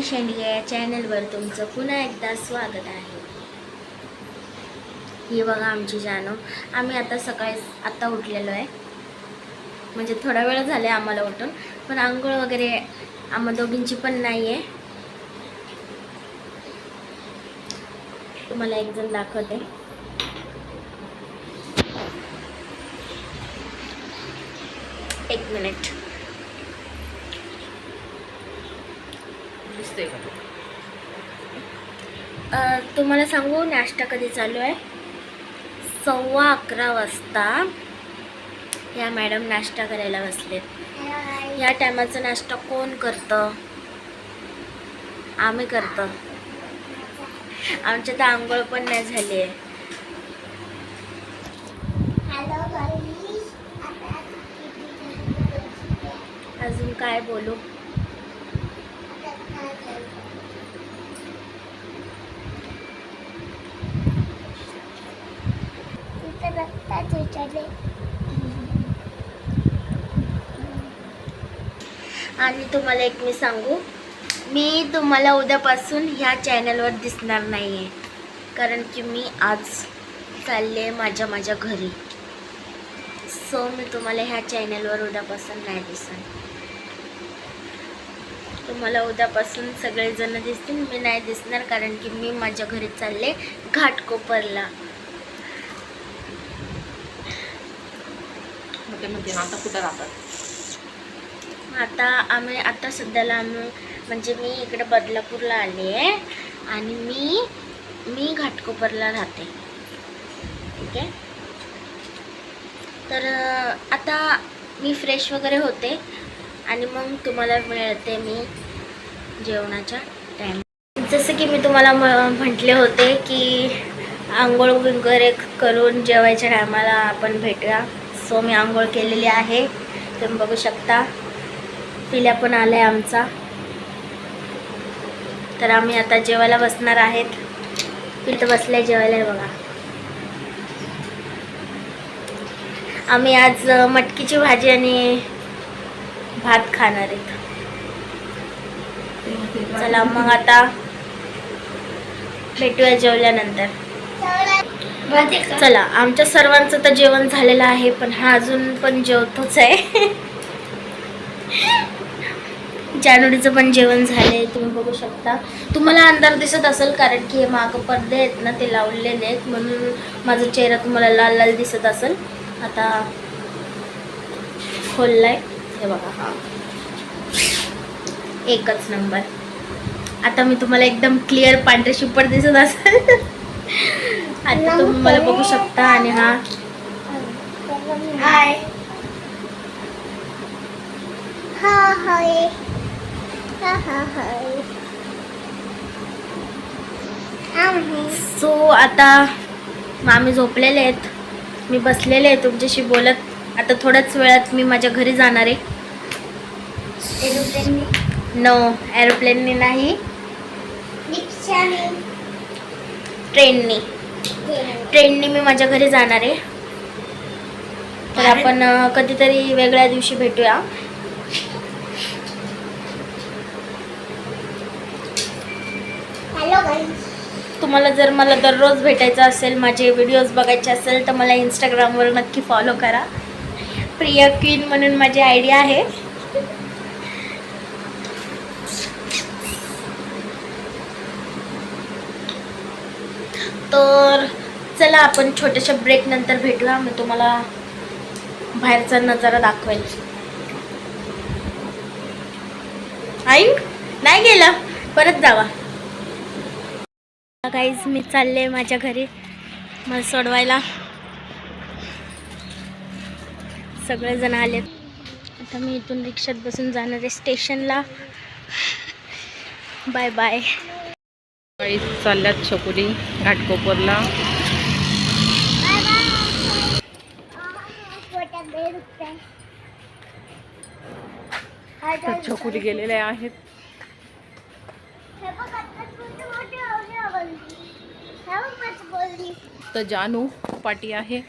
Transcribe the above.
शेंडगे या चॅनलवर तुमचं पुन्हा एकदा स्वागत आहे. ही बघा आमची जानू. आम्ही आता सकाळी उठलेलो आहे, म्हणजे थोडा वेळ झाला आम्हाला उठून, पण आंघोळ वगैरे आम्हा दोघींची पण नाही आहे. तुम्हाला एक जण दाखवते. एक मिनिट. तुम्हाला सांगू नाश्ता कधी चालू आहे. 11:15 वाजता या मॅडम नाश्ता करायला बसलेत. या टायमाचा नाश्ता कोण करतं? आम्ही करतो. आमच्या तर आंघोळ पण नाही झाली आहे. अजून काय बोलू? आणि तुम्हाला एक मी सांगू, मी तुम्हाला उद्यापासून ह्या चॅनलवर दिसणार नाही आहे, कारण की मी आज चालले माझ्या घरी. सो मी तुम्हाला ह्या चॅनलवर उद्यापासून नाही दिसणार. तुम्हाला उद्यापासून सगळेजण दिसतील, मी नाही दिसणार, कारण की मी माझ्या घरी चालले घाटकोपरला. आता कुठं राहतात? आता सध्याला म्हणजे मी इकडे बदलापूरला आले आहे आणि मी घाटकोपरला राहते. ठीक आहे. तर आता मी फ्रेश वगैरे होते आणि मग तुम्हाला मिळते मी जेवणाच्या टाईम. जसं की मी तुम्हाला म्हटले होते की आंघोळ वगैरे करून जेवायच्या टायमाला आपण भेटूया. सो मी आंघोळ केलेली आहे, तुम्ही बघू शकता. पिल्या पण आलाय आमचा. तर आम्ही आता जेवायला बसणार आहेत. पिलं बसले जेवायला. बघा, आम्ही आज मटकीची भाजी आणि भात खाणार आहेत. चला मग आता भेटूया जेवल्यानंतर. चला, आमच्या सर्वांचं तर जेवण झालेलं आहे, पण हा अजून पण जेवतोच आहे. जानवरीचं पण जेवण झालंय, तुम्ही बघू शकता. तुम्हाला अंधार दिसत असेल, कारण की हे मागं पडदे आहेत ना, ते लावलेले आहेत, म्हणून माझा चेहरा तुम्हाला लाल लाल दिसत असेल. आता खोललाय, हे बघा. हा एकच नंबर. आता मी तुम्हाला एकदम क्लिअर पांढरे शिपट दिसत असेल. आता तुम्ही मला बघू शकता. आणि हा हाय. सो आता मामी झोपलेले आहेत, मी बसलेले आहे तुमच्याशी बोलत. आता थोड्याच वेळात मी माझ्या घरी जाणार आहे. नो, एरोप्लेननी नाही, ट्रेननी मी माझ्या घरी जाणार आहे. तर आपण कधीतरी वेगळ्या दिवशी भेटूया. तुम्हाला जर मला दररोज भेटायचं असेल, माझे व्हिडिओज बघायचे असेल, तर मला इंस्टाग्रामवर नक्की फॉलो करा. प्रिया क्वीन म्हणून माझी आयडी आहे. तर चला, आपण छोट्याशा ब्रेक नंतर भेटूया. मी तुम्हाला बाहेरचा नजारा दाखवेल. आई नाही गेला, परत जावा. गाईज, मी चालले माझ्या घरी मला सोडवायला. सगळेजण आलेत. आता मी इथून रिक्षात बसून जाणार आहे स्टेशनला. Bye bye. चालल्यात छकुली घाटकोपरला. छकुली गेलेले आहेत. तर जानू पाटी आहे.